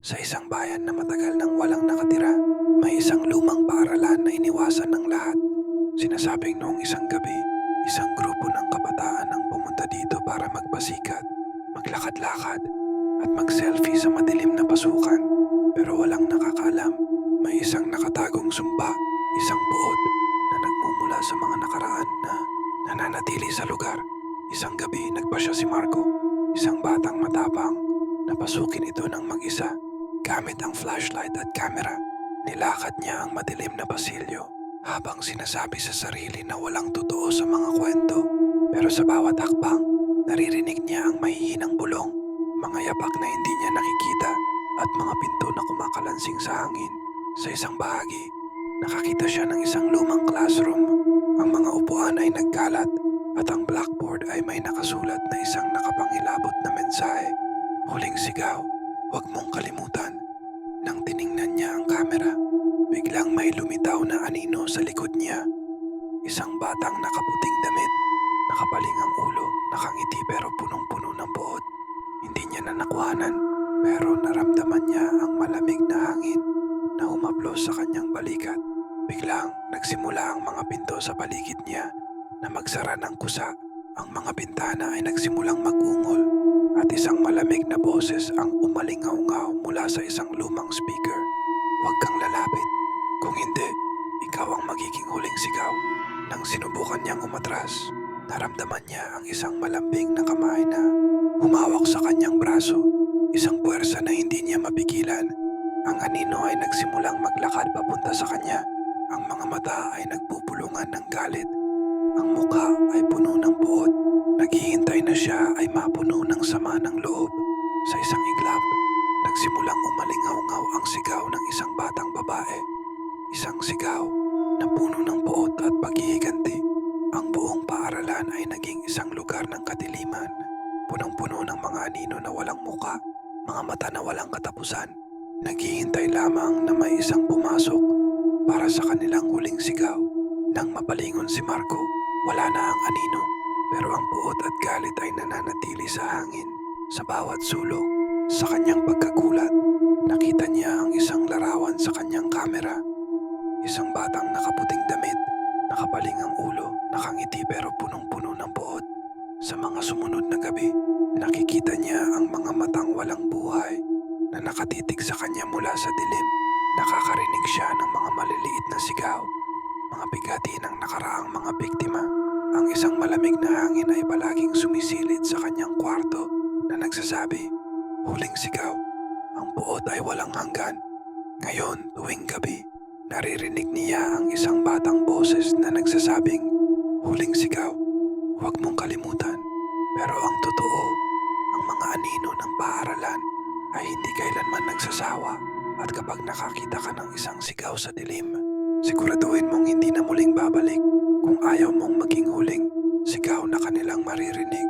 Sa isang bayan na matagal nang walang nakatira, may isang lumang paaralan na iniwasan ng lahat. Sinasabing noong isang gabi, isang grupo ng kabataan ang pumunta dito para magpasikat, maglakad-lakad, at mag-selfie sa madilim na pasukan. Pero walang nakakaalam, may isang nakatagong sumpa, isang buod na nagmumula sa mga nakaraan na nananatili sa lugar. Isang gabi nagpasya si Marco, isang batang matapang, na pasukin ito ng mag-isa. Gamit ang flashlight at camera, nilakad niya ang madilim na pasilyo habang sinasabi sa sarili na walang totoo sa mga kwento. Pero sa bawat hakbang, naririnig niya ang mahihinang bulong, mga yapak na hindi niya nakikita at mga pinto na kumakalansing sa hangin. Sa isang bahagi, nakakita siya ng isang lumang classroom. Ang mga upuan ay nagkalat at ang blackboard ay may nakasulat na isang nakapangilabot na mensahe. Huling sigaw, huwag mong kalimutan. Nang tiningnan niya ang kamera, biglang may lumitaw na anino sa likod niya. Isang batang nakaputing damit, nakapaling ang ulo, nakangiti pero punong-puno ng buod. Hindi niya na nakuhanan, pero naramdaman niya ang malamig na hangin na humaplos sa kanyang balikat. Biglang nagsimula ang mga pinto sa paligid niya na magsara ng kusa. Ang mga bintana ay nagsimulang mag-ungol at isang malamig na boses ang umalingaw-ngaw mula sa isang lumang speaker. Huwag kang lalapit. Kung hindi, ikaw ang magiging huling sigaw. Nang sinubukan niyang umatras, naramdaman niya ang isang malambing na kamay na humawak sa kanyang braso. Isang puwersa na hindi niya mapigilan. Ang anino ay nagsimulang maglakad papunta sa kanya. Ang mga mata ay nagpupulungan ng galit. Ang mukha ay puno ng buod. Naghihintay na siya ay mapuno ng sama ng loob. Sa isang iglap, nagsimulang umalingaw-ngaw ang sigaw ng isang batang babae. Isang sigaw na puno ng buod at paghihiganti. Ang buong paaralan ay naging isang lugar ng kadiliman. Punong-puno ng mga anino na walang muka, mga mata na walang katapusan. Naghihintay lamang na may isang pumasok para sa kanilang huling sigaw. Nang mapalingon si Marco, wala na ang anino. Pero ang buod at galit ay nananatili sa hangin. Sa bawat sulok, sa kanyang pagkagulat, nakita niya ang isang larawan sa kanyang kamera. Isang batang nakaputing damit, nakapaling ang ulo, nakangiti pero punong-puno ng buod. Sa mga sumunod na gabi, nakikita niya ang mga matang walang buhay na nakatitig sa kanya mula sa dilim. Nakakarinig siya ng mga maliliit na sigaw, mga bigati ng nakaraang mga biktima. Ang isang malamig na hangin ay palaging sumisilid sa kanyang kwarto na nagsasabi, huling sigaw, ang buod ay walang hanggan. Ngayon, tuwing gabi, naririnig niya ang isang batang boses na nagsasabing, huling sigaw, huwag mong kalimutan. Pero ang totoo, ang mga anino ng paaralan ay hindi kailanman nagsasawa. At kapag nakakita ka ng isang sigaw sa dilim, siguraduhin mong hindi na muling babalik. Kung ayaw mong maging huling, sigaw na kanilang maririnig.